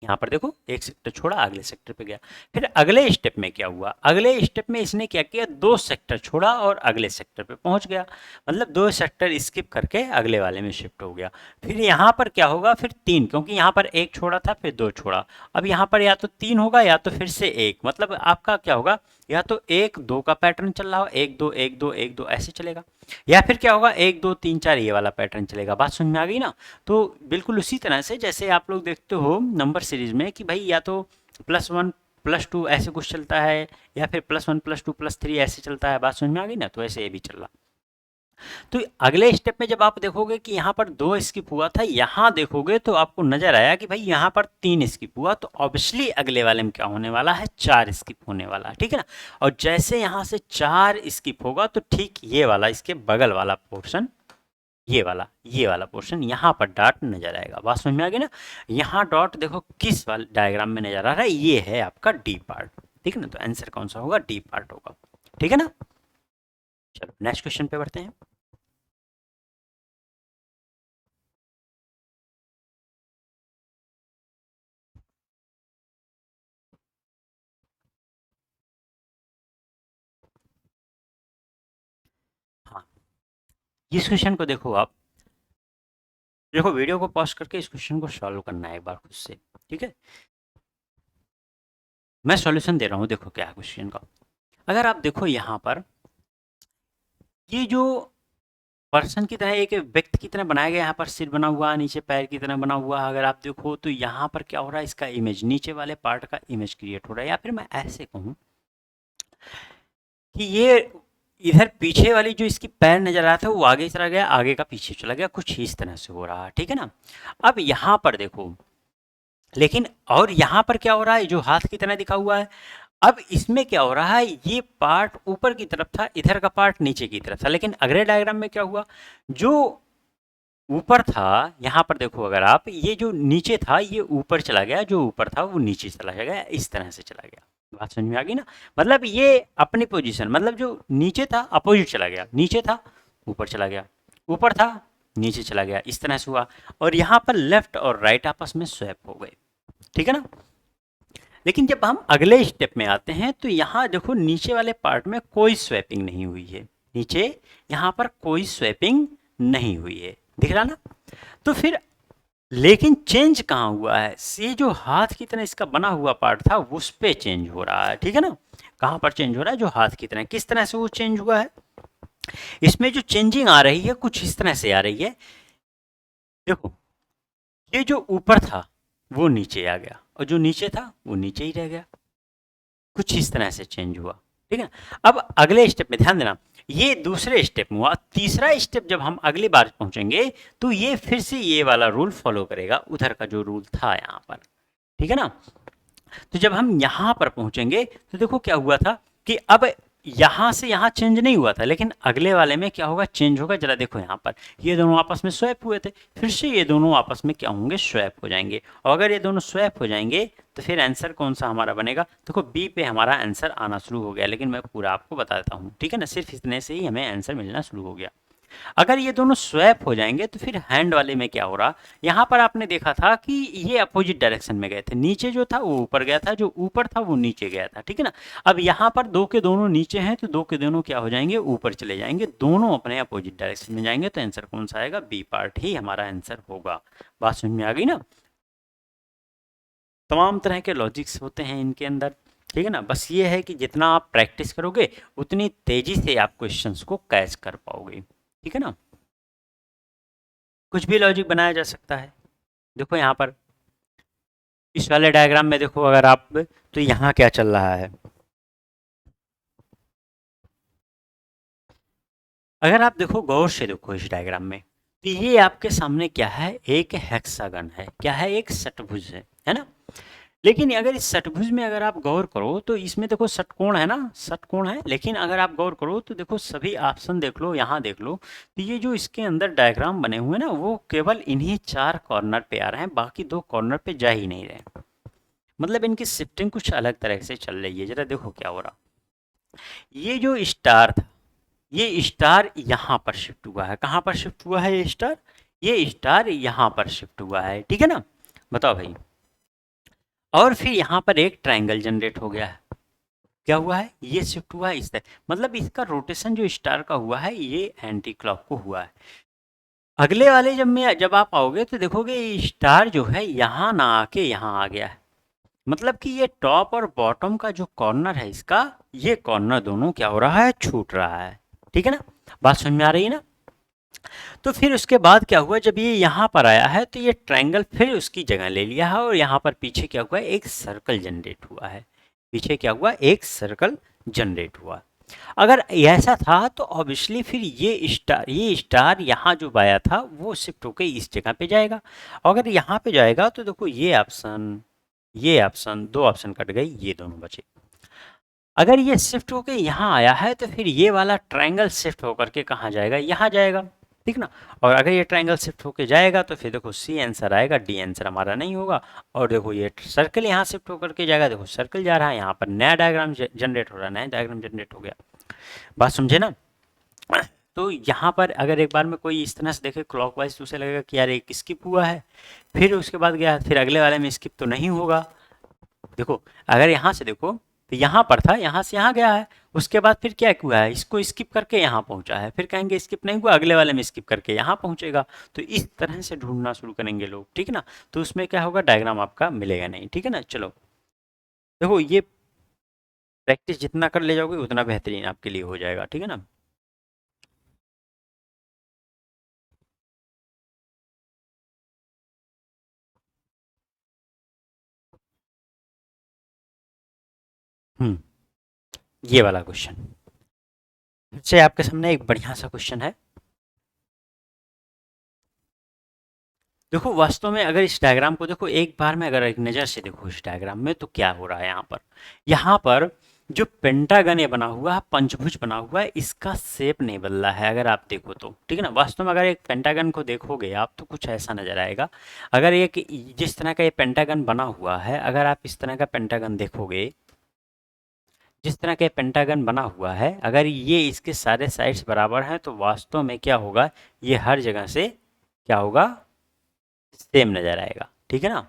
यहाँ पर देखो एक सेक्टर छोड़ा अगले सेक्टर पे गया। फिर अगले स्टेप में क्या हुआ, अगले स्टेप में इसने क्या किया, 2 सेक्टर छोड़ा और अगले सेक्टर पे पहुंच गया, मतलब 2 सेक्टर स्किप करके अगले वाले में शिफ्ट हो गया। फिर यहाँ पर क्या होगा, फिर 3, क्योंकि यहाँ पर 1 छोड़ा था फिर 2 छोड़ा, अब यहाँ पर या तो 3 होगा या तो फिर से 1, मतलब आपका क्या होगा, या तो 1 2 का पैटर्न चल रहा हो, 1 2 1 2 1 2 ऐसे चलेगा, या फिर क्या होगा 1 2 3 4 ये वाला पैटर्न चलेगा। बात समझ में आ गई ना। तो बिल्कुल उसी तरह से जैसे आप लोग देखते हो नंबर सीरीज में कि भाई या तो +1 +2 ऐसे कुछ चलता है, या फिर +1 +2 +3 ऐसे चलता है। बात समझ में आ गई ना। तो ऐसे ये भी चल रहा। तो अगले स्टेप में जब आप देखोगे कि यहाँ पर 2 स्किप हुआ था, यहाँ देखोगे तो आपको नजर आया कि भाई यहाँ पर 3 स्किप हुआ, तो ऑब्वियसली अगले वाले में क्या होने वाला है, 4 स्किप होने वाला है, ठीक है ना। और जैसे यहाँ से 4 स्किप होगा तो ठीक ये वाला इसके बगल वाला पोर्शन, ये वाला पोर्शन यहाँ पर डॉट नजर आएगा। बात समझ में आ गई ना। यहाँ डॉट देखो किस वाले डायग्राम में नजर आ रहा है, ये है आपका डी पार्ट, ठीक है ना। तो आंसर कौन सा होगा, डी पार्ट होगा, ठीक है ना। चलो नेक्स्ट क्वेश्चन पे बढ़ते हैं। हाँ, इस क्वेश्चन को देखो आप, देखो वीडियो को पॉज करके इस क्वेश्चन को सॉल्व करना है एक बार खुद से, ठीक है। मैं सॉल्यूशन दे रहा हूँ, देखो क्या है क्वेश्चन का। अगर आप देखो यहाँ पर ये जो पर्सन की तरह, एक व्यक्ति की तरह बनाया गया, यहाँ पर सिर बना हुआ, नीचे पैर की तरह बना हुआ, अगर आप देखो तो यहाँ पर क्या हो रहा है, इसका इमेज, नीचे वाले पार्ट का इमेज क्रिएट हो रहा है। या फिर मैं ऐसे कहूँ कि ये इधर पीछे वाली जो इसकी पैर नजर आया था वो आगे चला गया, आगे का पीछे चला गया, कुछ इस तरह से हो रहा है, ठीक है ना। अब यहाँ पर देखो, लेकिन और यहाँ पर क्या हो रहा है, जो हाथ की तरह दिखा हुआ है, अब इसमें क्या हो रहा है, ये पार्ट ऊपर की तरफ था, इधर का पार्ट नीचे की तरफ था। लेकिन अगले डायग्राम में क्या हुआ, जो ऊपर था, यहाँ पर देखो अगर आप, ये जो नीचे था ये ऊपर चला गया, जो ऊपर था वो नीचे चला गया, इस तरह से चला गया। बात समझ में आ गई ना। मतलब ये अपनी पोजीशन, मतलब जो नीचे था अपोजिट चला गया, नीचे था ऊपर चला गया, ऊपर था नीचे चला गया, इस तरह से हुआ। और यहाँ पर लेफ्ट और राइट आपस में स्वैप हो गए, ठीक है ना। लेकिन जब हम अगले स्टेप में आते हैं तो यहाँ देखो नीचे वाले पार्ट में कोई स्वैपिंग नहीं हुई है, नीचे यहाँ पर कोई स्वैपिंग नहीं हुई है, दिख रहा ना। तो फिर लेकिन चेंज कहाँ हुआ है, ये जो हाथ की तरह इसका बना हुआ पार्ट था उस पे चेंज हो रहा है, ठीक है ना। कहाँ पर चेंज हो रहा है, जो हाथ की तरह, किस तरह से वो चेंज हुआ है, इसमें जो चेंजिंग आ रही है कुछ इस तरह से आ रही है। देखो ये जो ऊपर था वो नीचे आ गया, और जो नीचे था वो नीचे ही रह गया, कुछ इस तरह से चेंज हुआ, ठीक है। अब अगले स्टेप में ध्यान देना, ये दूसरे स्टेप में हुआ। तीसरा स्टेप जब हम अगली बार पहुंचेंगे तो ये फिर से ये वाला रूल फॉलो करेगा, उधर का जो रूल था यहाँ पर, ठीक है ना। तो जब हम यहाँ पर पहुंचेंगे तो देखो क्या हुआ था कि अब यहाँ से यहाँ चेंज नहीं हुआ था, लेकिन अगले वाले में क्या होगा, चेंज होगा। जरा देखो यहाँ पर ये दोनों आपस में स्वैप हुए थे, फिर से ये दोनों आपस में क्या होंगे, स्वैप हो जाएंगे। और अगर ये दोनों स्वैप हो जाएंगे तो फिर आंसर कौन सा हमारा बनेगा, देखो बी पे हमारा आंसर आना शुरू हो गया। लेकिन मैं पूरा आपको बता देता हूँ, ठीक है ना, सिर्फ इतने से ही हमें आंसर मिलना शुरू हो गया। अगर ये दोनों स्वैप हो जाएंगे तो फिर हैंड वाले में क्या हो रहा, यहाँ पर आपने देखा था कि ये अपोजिट डायरेक्शन में गए थे, नीचे जो था वो ऊपर गया था, जो ऊपर था वो नीचे गया था, ठीक है ना। अब यहाँ पर दो के दोनों नीचे हैं तो दो के दोनों क्या हो जाएंगे, ऊपर चले जाएंगे, दोनों अपने अपोजिट डायरेक्शन में जाएंगे। तो आंसर कौन सा आएगा, बी पार्ट ही हमारा आंसर होगा। बात समझ में आ गई ना। तमाम तरह के लॉजिक्स होते हैं इनके अंदर, ठीक है ना। बस ये है कि जितना आप प्रैक्टिस करोगे उतनी तेजी से आप क्वेश्चंस को कैच कर पाओगे, ठीक है ना। कुछ भी लॉजिक बनाया जा सकता है। देखो यहाँ पर इस वाले डायग्राम में देखो, अगर आप, तो यहाँ क्या चल रहा है, अगर आप देखो गौर से देखो इस डायग्राम में, तो ये आपके सामने क्या है, एक हेक्सागन है, क्या है, एक षटभुज है ना। लेकिन अगर इस षटभुज में अगर आप गौर करो तो इसमें देखो षटकोण है ना, षटकोण है। लेकिन अगर आप गौर करो तो देखो सभी ऑप्शन देख लो, यहाँ देख लो, तो ये जो इसके अंदर डायग्राम बने हुए हैं ना, वो केवल इन्हीं 4 कॉर्नर पे आ रहे हैं, बाकी 2 कॉर्नर पे जा ही नहीं रहे। मतलब इनकी शिफ्टिंग कुछ अलग तरह से चल रही है। जरा देखो क्या हो रहा, ये जो स्टार था, ये स्टार यहाँ पर शिफ्ट हुआ है। कहाँ पर शिफ्ट हुआ है ये स्टार, ये स्टार यहाँ पर शिफ्ट हुआ है, ठीक है ना। बताओ भाई, और फिर यहाँ पर एक ट्रायंगल जनरेट हो गया है। क्या हुआ है, ये शिफ्ट हुआ है इस तरह, मतलब इसका रोटेशन जो स्टार का हुआ है ये एंटी क्लॉक को हुआ है। अगले वाले जब आप आओगे तो देखोगे स्टार जो है यहाँ ना आके यहाँ आ गया है। मतलब कि ये टॉप और बॉटम का जो कॉर्नर है इसका, ये कॉर्नर दोनों क्या हो रहा है, छूट रहा है, ठीक है ना। बात समझ में आ रही है ना। तो फिर उसके बाद क्या हुआ, जब ये यहाँ पर आया है तो ये ट्रायंगल फिर उसकी जगह ले लिया है, और यहाँ पर पीछे क्या हुआ, एक सर्कल जनरेट हुआ है। पीछे क्या हुआ, एक सर्कल जनरेट हुआ। अगर ऐसा था तो ऑब्वियसली फिर ये स्टार यहाँ जो आया था वो शिफ्ट होकर इस जगह पे जाएगा। अगर यहाँ पे जाएगा तो देखो ये ऑप्शन 2 ऑप्शन कट गई, ये दोनों बचे। अगर ये शिफ्ट होकर यहाँ आया है तो फिर ये वाला ट्रायंगल शिफ्ट होकर के कहाँ जाएगा, यहाँ जाएगा, ठीक ना। और अगर ये ट्रायंगल शिफ्ट होकर जाएगा तो फिर देखो सी आंसर आएगा, डी आंसर हमारा नहीं होगा। और देखो ये सर्कल यहाँ शिफ्ट होकर के जाएगा, देखो सर्कल जा रहा है, यहाँ पर नया डायग्राम जनरेट हो रहा है, नया डायग्राम जनरेट हो गया। बात समझे ना। तो यहाँ पर अगर एक बार में कोई इस तरह से देखे क्लॉकवाइज तो उसे लगेगा कि यार एक स्किप हुआ है, फिर उसके बाद गया, फिर अगले वाले में स्किप तो नहीं होगा। देखो अगर यहाँ से देखो तो यहाँ पर था, यहाँ से यहाँ गया है, उसके बाद फिर क्या हुआ है, इसको स्किप करके यहाँ पहुँचा है, फिर कहेंगे स्किप नहीं हुआ, अगले वाले में स्किप करके यहाँ पहुँचेगा। तो इस तरह से ढूंढना शुरू करेंगे लोग, ठीक है ना। तो उसमें क्या होगा, डायग्राम आपका मिलेगा नहीं, ठीक है ना। चलो देखो ये प्रैक्टिस जितना कर ले जाओगे उतना बेहतरीन आपके लिए हो जाएगा, ठीक है ना। हम्म, ये वाला क्वेश्चन से आपके सामने एक बढ़िया सा क्वेश्चन है। देखो वास्तव में अगर इस डायग्राम को देखो एक बार में, अगर एक नज़र से देखो इस डायग्राम में, तो क्या हो रहा है यहाँ पर जो पेंटागन ये बना हुआ है, पंचभुज बना हुआ है, इसका शेप नहीं बदला है अगर आप देखो तो, ठीक है ना। वास्तव में अगर एक पेंटागन को देखोगे आप तो कुछ ऐसा नजर आएगा। अगर एक जिस तरह का ये पेंटागन बना हुआ है, अगर आप इस तरह का पेंटागन देखोगे, जिस तरह का पेंटागन बना हुआ है, अगर ये इसके सारे साइड्स बराबर हैं तो वास्तव में क्या होगा, ये हर जगह से क्या होगा, सेम नज़र आएगा, ठीक है ना।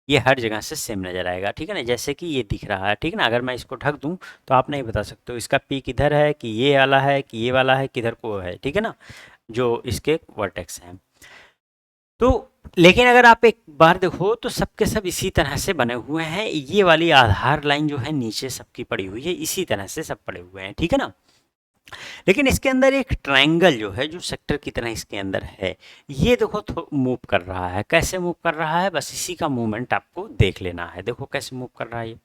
ये हर जगह से सेम नज़र आएगा, ठीक है ना। जैसे कि ये दिख रहा है, ठीक है ना। अगर मैं इसको ढक दूं तो आप नहीं बता सकते हो इसका पीक इधर है कि ये वाला है कि ये वाला है, किधर को है, ठीक है ना, जो इसके वर्टेक्स हैं। तो लेकिन अगर आप एक बार देखो तो सबके सब इसी तरह से बने हुए हैं। ये वाली आधार लाइन जो है नीचे सबकी पड़ी हुई है, इसी तरह से सब पड़े हुए हैं, ठीक है ना। लेकिन इसके अंदर एक ट्रायंगल जो है, जो सेक्टर की तरह इसके अंदर है, ये देखो मूव कर रहा है। कैसे मूव कर रहा है, बस इसी का मूवमेंट आपको देख लेना है। देखो कैसे मूव कर रहा है ये,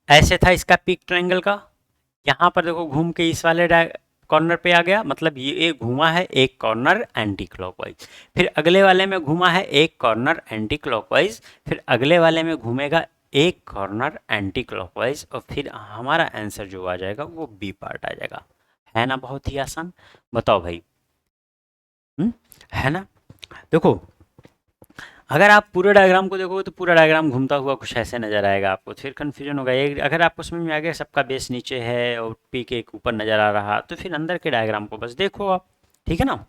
ऐसे था इसका पीक ट्रायंगल का, यहाँ पर देखो घूम के इस वाले कॉर्नर पे आ गया, मतलब ये घूमा है एक कॉर्नर एंटी क्लॉकवाइज, फिर अगले वाले में घूमा है एक कॉर्नर एंटी क्लॉकवाइज, फिर अगले वाले में घूमेगा एक कॉर्नर एंटी क्लॉकवाइज, और फिर हमारा आंसर जो आ जाएगा वो बी पार्ट आ जाएगा। है ना बहुत ही आसान? बताओ भाई। है ना? देखो, अगर आप पूरे डायग्राम को देखोगे तो पूरा डायग्राम घूमता हुआ कुछ ऐसे नजर आएगा आपको, तो फिर कन्फ्यूजन होगा। एक अगर आपको समझ में आ गया सबका बेस नीचे है और पीक एक ऊपर नजर आ रहा, तो फिर अंदर के डायग्राम को बस देखो आप। ठीक है ना?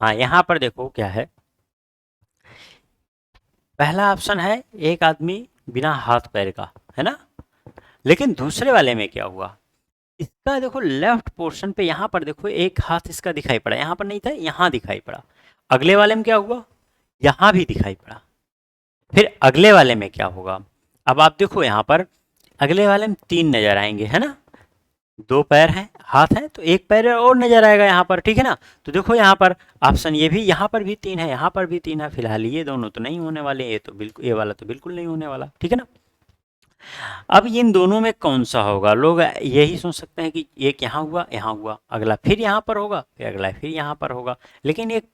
हाँ, यहाँ पर देखो क्या है। पहला ऑप्शन है एक आदमी बिना हाथ पैर का, है ना? लेकिन दूसरे वाले में क्या हुआ, इसका देखो लेफ्ट पोर्शन पे यहाँ पर देखो एक हाथ इसका दिखाई पड़ा, यहाँ पर नहीं था, यहाँ दिखाई पड़ा। अगले वाले में क्या हुआ, यहाँ भी दिखाई पड़ा। फिर अगले वाले में क्या होगा, अब आप देखो यहाँ पर अगले वाले में 3 नजर आएंगे, है ना? 2 पैर हैं, हाथ है, तो एक पैर और नजर आएगा यहाँ पर। ठीक है ना? तो देखो यहाँ पर ऑप्शन ये भी, यहाँ पर भी 3 है, यहाँ पर भी 3 है। फिलहाल ये दोनों तो नहीं होने वाले, ये तो बिल्कुल, ये वाला तो बिल्कुल नहीं होने वाला। ठीक है ना? अब इन दोनों में कौन सा होगा, लोग यही सोच सकते हैं कि एक यहाँ हुआ, अगला फिर यहाँ पर होगा, फिर अगला फिर यहाँ पर होगा। लेकिन एक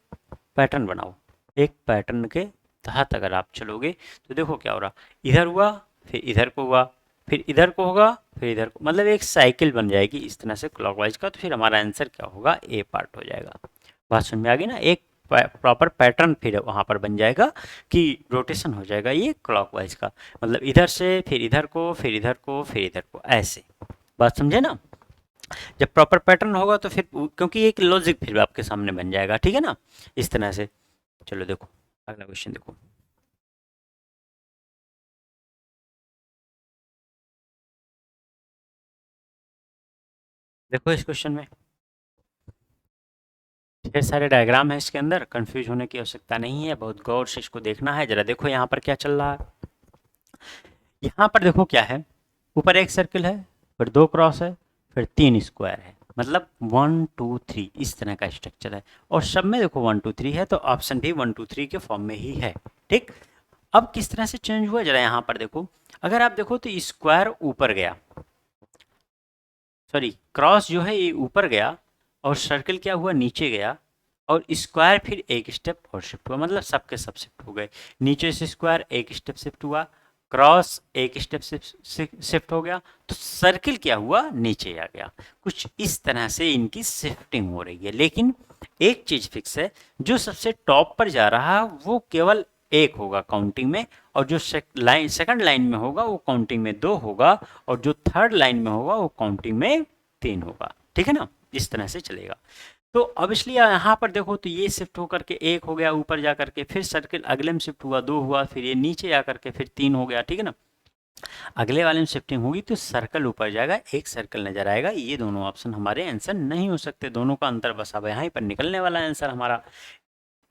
पैटर्न बनाओ, एक पैटर्न के तहत अगर आप चलोगे तो देखो क्या हो रहा, इधर हुआ, फिर इधर को हुआ, फिर इधर को होगा, फिर इधर को, मतलब एक साइकिल बन जाएगी इस तरह से क्लॉकवाइज का। तो फिर हमारा आंसर क्या होगा, ए पार्ट हो जाएगा। बात समझ में आ गई ना? एक प्रॉपर पैटर्न फिर वहाँ पर बन जाएगा कि रोटेशन हो जाएगा ये क्लॉकवाइज का, मतलब इधर से फिर इधर को, फिर इधर को, फिर इधर को, ऐसे। बात समझे ना? जब प्रॉपर पैटर्न होगा तो फिर क्योंकि एक लॉजिक फिर आपके सामने बन जाएगा। ठीक है ना? इस तरह से। चलो देखो अगला क्वेश्चन देखो। देखो इस क्वेश्चन में ढेर सारे डायग्राम है, इसके अंदर कंफ्यूज होने की आवश्यकता नहीं है, बहुत गौर से इसको देखना है। जरा देखो यहाँ पर क्या चल रहा है। यहाँ पर देखो क्या है, ऊपर एक सर्किल है, फिर 2 क्रॉस है, फिर 3 स्क्वायर है, मतलब 1 2 3 इस तरह का स्ट्रक्चर है। और सब में देखो 1 2 3 है, तो ऑप्शन भी 1 2 3 के फॉर्म में ही है। ठीक, अब किस तरह से चेंज हुआ जरा यहाँ पर देखो। अगर आप देखो तो स्क्वायर ऊपर गया, सॉरी क्रॉस जो है ये ऊपर गया, और सर्कल क्या हुआ, नीचे गया, और स्क्वायर फिर एक स्टेप और शिफ्ट हुआ, मतलब सबके सब शिफ्ट हो गए। नीचे से स्क्वायर एक स्टेप शिफ्ट हुआ, क्रॉस एक स्टेप शिफ्ट हो गया, तो सर्किल क्या हुआ, नीचे आ गया। कुछ इस तरह से इनकी शिफ्टिंग हो रही है। लेकिन एक चीज फिक्स है, जो सबसे टॉप पर जा रहा है वो केवल एक होगा काउंटिंग में, और जो सेकंड लाइन में होगा वो काउंटिंग में 2 होगा, और जो थर्ड लाइन में होगा वो काउंटिंग में 3 होगा। ठीक है ना? इस तरह से चलेगा। तो अब इसलिए यहाँ पर देखो तो ये शिफ्ट होकर के 1 हो गया ऊपर जा करके, फिर सर्किल अगले में शिफ्ट हुआ 2 हुआ, फिर ये नीचे आ करके फिर 3 हो गया। ठीक है ना? अगले वाले में शिफ्टिंग होगी तो सर्कल ऊपर जाएगा, एक सर्कल नजर आएगा। ये दोनों ऑप्शन हमारे आंसर नहीं हो सकते, दोनों का अंतर बस अब यहाँ पर निकलने वाला आंसर हमारा।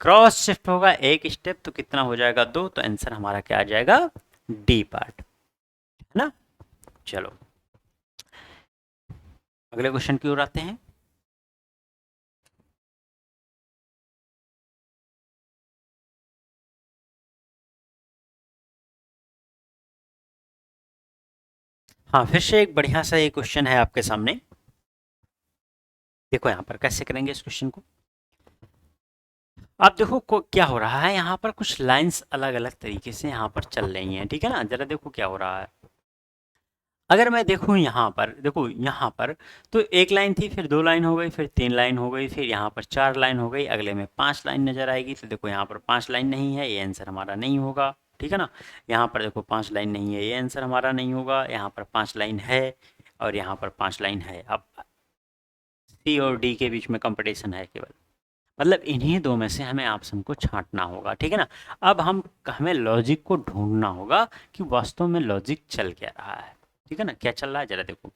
क्रॉस शिफ्ट होगा एक स्टेप तो कितना हो जाएगा, 2, तो आंसर हमारा क्या आ जाएगा, डी पार्ट। है ना? चलो अगले क्वेश्चन की ओर आते हैं। हाँ, फिर से एक बढ़िया सा ये क्वेश्चन है आपके सामने। देखो यहाँ पर कैसे करेंगे इस क्वेश्चन को। आप देखो क्या हो रहा है, यहाँ पर कुछ लाइंस अलग अलग तरीके से यहाँ पर चल रही हैं। ठीक है ना? जरा देखो क्या हो रहा है। अगर मैं देखूँ यहाँ पर, देखो यहाँ पर तो एक लाइन थी, फिर 2 लाइन हो गई, फिर 3 लाइन हो गई, फिर यहाँ पर 4 लाइन हो गई, अगले में 5 लाइन नजर आएगी। तो देखो यहाँ पर 5 लाइन नहीं है, ये आंसर हमारा नहीं होगा। ठीक है ना? यहाँ पर देखो 5 लाइन नहीं है, ये आंसर हमारा नहीं होगा। यहाँ पर 5 लाइन है, और यहाँ पर 5 लाइन है। अब सी और डी के बीच में कंपटीशन है केवल, मतलब इन्हीं दो में से हमें ऑप्शन को छांटना होगा। ठीक है ना? अब हमें लॉजिक को ढूंढना होगा कि वास्तव में लॉजिक चल क्या रहा है। ठीक है ना? क्या चल रहा है जरा देखो।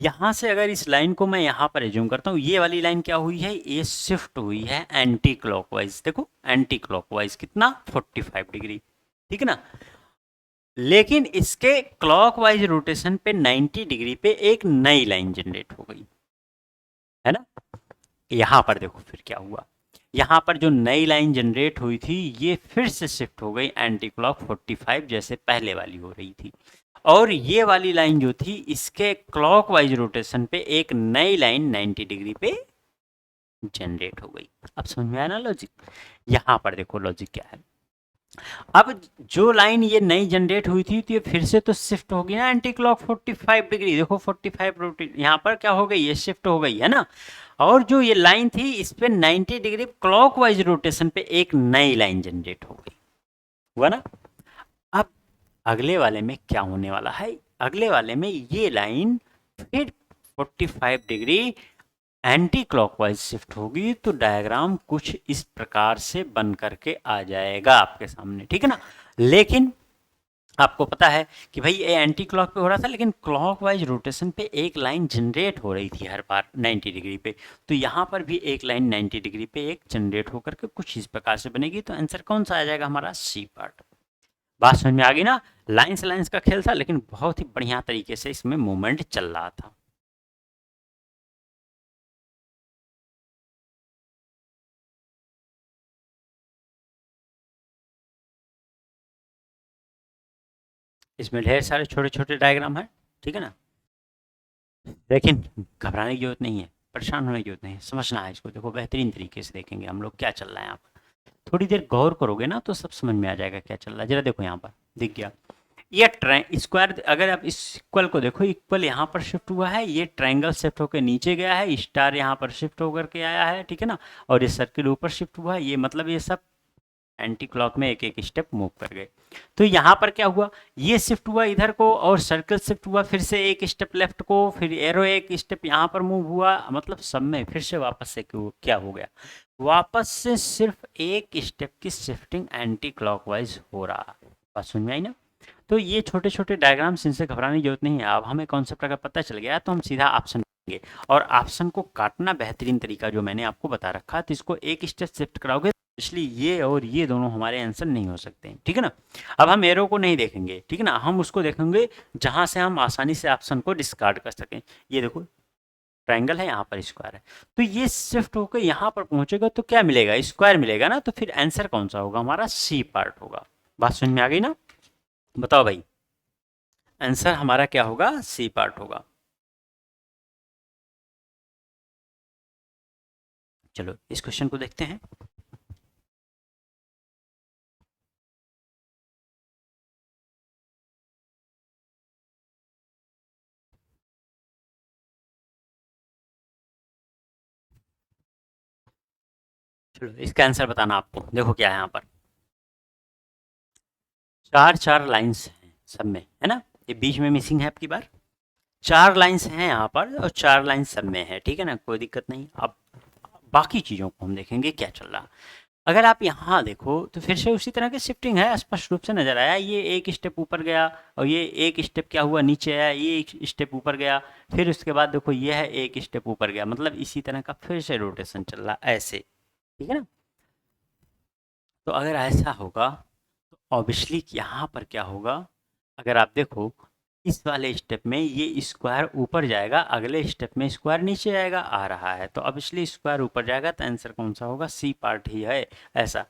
यहाँ से अगर इस लाइन को मैं यहाँ पर एज्यूम करता हूँ, ये वाली लाइन क्या हुई है, ये शिफ्ट हुई है एंटी क्लॉकवाइज। देखो एंटी क्लॉकवाइज कितना, 45 डिग्री। ठीक है ना? लेकिन इसके क्लॉकवाइज रोटेशन पे 90 डिग्री पे एक नई लाइन जनरेट हो गई, है ना? यहाँ पर देखो फिर क्या हुआ, यहाँ पर जो नई लाइन जनरेट हुई थी ये फिर से शिफ्ट हो गई एंटी क्लॉक 45 जैसे पहले वाली हो रही थी। और ये वाली लाइन जो थी इसके क्लॉकवाइज रोटेशन पे एक नई लाइन 90 डिग्री पे जनरेट हो गई। अब समझ में आया ना लॉजिक? यहाँ पर देखो लॉजिक क्या है। अब जो लाइन ये नई जनरेट हुई थी तो ये फिर से तो शिफ्ट होगी ना एंटी क्लॉक 45 डिग्री। देखो 45 रोटेट यहाँ पर क्या हो गई, ये शिफ्ट हो गई है ना। और जो ये लाइन थी इस पे 90 डिग्री क्लॉकवाइज रोटेशन पे एक नई लाइन जनरेट हो गई, हुआ ना। अब अगले वाले में क्या होने वाला है, अगले वाले में ये लाइन फिर 45 डिग्री एंटी क्लॉकवाइज शिफ्ट होगी, तो डायग्राम कुछ इस प्रकार से बन करके आ जाएगा आपके सामने, ठीक है ना। लेकिन आपको पता है कि भाई ये एंटी क्लॉक पे हो रहा था, लेकिन क्लॉकवाइज रोटेशन पे एक लाइन जनरेट हो रही थी हर बार 90 डिग्री पे। तो यहाँ पर भी एक लाइन 90 डिग्री पे एक जनरेट होकर के कुछ इस प्रकार से बनेगी। तो आंसर कौन सा आ जाएगा हमारा, सी पार्ट। बात समझ में आ गई ना। लाइंस का खेल था, लेकिन बहुत ही बढ़िया तरीके से इसमें मूवमेंट चल रहा था। इसमें ढेर सारे छोटे छोटे डायग्राम है, ठीक है ना। लेकिन घबराने की जरूरत नहीं है, परेशान होने की जरूरत नहीं है, समझना है इसको। देखो बेहतरीन तरीके से देखेंगे हम लोग क्या चल रहा है यहाँ पर। थोड़ी देर गौर करोगे ना तो सब समझ में आ जाएगा क्या चल रहा है। जरा देखो यहाँ पर दिख गया, ये स्क्वायर, अगर आप इस इक्वल को देखो, इक्वल यहाँ पर शिफ्ट हुआ है, ये ट्रायंगल शिफ्ट होकर नीचे गया है, स्टार यहाँ पर शिफ्ट होकर के आया है, ठीक है ना। और ये सर्किल ऊपर शिफ्ट हुआ है, ये मतलब ये सब एंटी क्लॉक में एक एक स्टेप मूव कर गए। तो यहाँ पर क्या हुआ, ये शिफ्ट हुआ इधर को और सर्कल शिफ्ट हुआ फिर से एक स्टेप लेफ्ट को, फिर एरो एक स्टेप यहाँ पर मूव हुआ, मतलब सब में फिर से वापस से क्या हो गया, वापस से सिर्फ एक स्टेप की शिफ्टिंग एंटी क्लॉकवाइज हो रहा। बात सुन में आई ना। तो ये छोटे छोटे डायग्राम्स, इनसे घबराने की जरूरत नहीं है। अब हमें कॉन्सेप्ट अगर पता चल गया तो हम सीधा ऑप्शन देंगे, और ऑप्शन को काटना बेहतरीन तरीका जो मैंने आपको बता रखा, तो इसको एक स्टेप शिफ्ट कराओगे, इसलिए ये और ये दोनों हमारे आंसर नहीं हो सकते, ठीक है ना। अब हम एरो को नहीं देखेंगे, ठीक है ना, हम उसको देखेंगे जहां से हम आसानी से ऑप्शन को डिस्कार्ड कर सकें। ये देखो ट्रायंगल है, यहाँ पर स्क्वायर है, तो ये शिफ्ट होकर यहाँ पर पहुंचेगा तो क्या मिलेगा, स्क्वायर मिलेगा ना। तो फिर आंसर कौन सा होगा हमारा, सी पार्ट होगा। बात समझ में आ गई ना। बताओ भाई, आंसर हमारा क्या होगा, सी पार्ट होगा। चलो इस क्वेश्चन को देखते हैं। चलो इसका आंसर बताना आपको। देखो क्या है यहाँ पर, चार चार लाइंस हैं सब में, है ना। ये बीच में मिसिंग है आपकी बार, चार लाइंस हैं यहाँ पर और चार लाइंस सब में है, ठीक है ना, कोई दिक्कत नहीं। अब बाकी चीज़ों को हम देखेंगे क्या चल रहा। अगर आप यहाँ देखो तो फिर से उसी तरह की शिफ्टिंग है, स्पष्ट रूप से नजर आया। ये एक स्टेप ऊपर गया और ये एक स्टेप क्या हुआ, नीचे आया, ये एक स्टेप ऊपर गया, फिर उसके बाद देखो ये है एक स्टेप ऊपर गया, मतलब इसी तरह का फिर से रोटेशन चल रहा ऐसे, ठीक है ना। तो अगर ऐसा होगा तो ऑब्वियसली यहाँ पर क्या होगा, अगर आप देखो इस वाले स्टेप में ये स्क्वायर ऊपर जाएगा, अगले स्टेप में स्क्वायर नीचे आएगा, आ रहा है, तो ऑब्वियसली स्क्वायर ऊपर जाएगा, तो आंसर कौन सा होगा, सी पार्ट ही है। ऐसा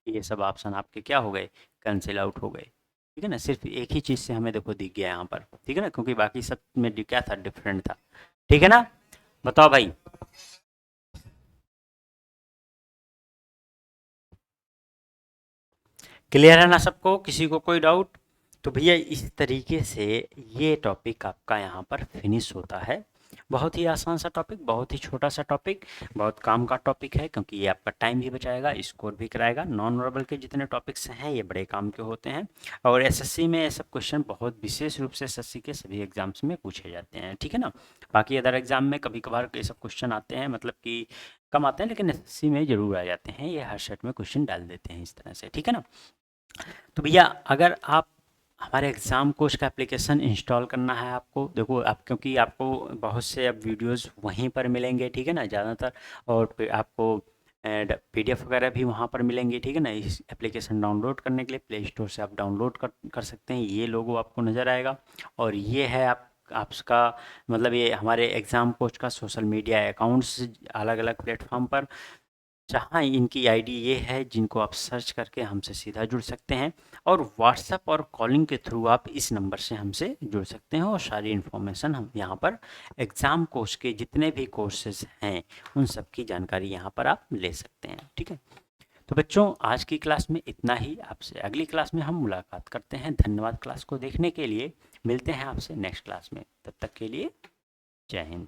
ये सब ऑप्शन आपके क्या हो गए, कैंसिल आउट हो गए, ठीक है ना। सिर्फ एक ही चीज़ से हमें देखो दिख गया यहाँ पर, ठीक है ना, क्योंकि बाकी सब में क्या था, डिफरेंट था, ठीक है ना। बताओ भाई। क्लियर है ना सबको, किसी को कोई डाउट। तो भैया इस तरीके से ये टॉपिक आपका यहाँ पर फिनिश होता है। बहुत ही आसान सा टॉपिक, बहुत ही छोटा सा टॉपिक, बहुत काम का टॉपिक है, क्योंकि ये आपका टाइम भी बचाएगा, स्कोर भी कराएगा। नॉन वर्बल के जितने टॉपिक्स हैं ये बड़े काम के होते हैं, और एसएससी में ये सब क्वेश्चन बहुत विशेष रूप से एसएससी के सभी एग्जाम्स में पूछे जाते हैं, ठीक है ना। बाकी अदर एग्जाम में कभी कभार ये सब क्वेश्चन आते हैं, मतलब कि कम आते हैं, लेकिन एसएससी में ज़रूर आ जाते हैं, ये हर सेट में क्वेश्चन डाल देते हैं इस तरह से, ठीक है ना। तो भैया अगर आप हमारे एग्ज़ाम कोच का एप्लीकेशन इंस्टॉल करना है आपको, देखो आप, क्योंकि आपको बहुत से अब वीडियोस वहीं पर मिलेंगे, ठीक है ना, ज़्यादातर। और फिर आपको पीडीएफ वगैरह भी वहाँ पर मिलेंगे, ठीक है ना। इस एप्लीकेशन डाउनलोड करने के लिए प्ले स्टोर से आप डाउनलोड कर सकते हैं। ये लोगो आपको नज़र आएगा, और ये है आपका, मतलब ये हमारे एग्ज़ाम कोच का सोशल मीडिया अकाउंट्स अलग अलग प्लेटफॉर्म पर जहाँ इनकी आईडी ये है जिनको आप सर्च करके हमसे सीधा जुड़ सकते हैं, और व्हाट्सएप और कॉलिंग के थ्रू आप इस नंबर से हमसे जुड़ सकते हैं, और सारी इन्फॉर्मेशन हम यहाँ पर एग्ज़ाम कोर्स के जितने भी कोर्सेज हैं उन सब की जानकारी यहाँ पर आप ले सकते हैं। ठीक है, तो बच्चों आज की क्लास में इतना ही। आपसे अगली क्लास में हम मुलाकात करते हैं। धन्यवाद क्लास को देखने के लिए। मिलते हैं आपसे नेक्स्ट क्लास में, तब तक के लिए जय हिंद।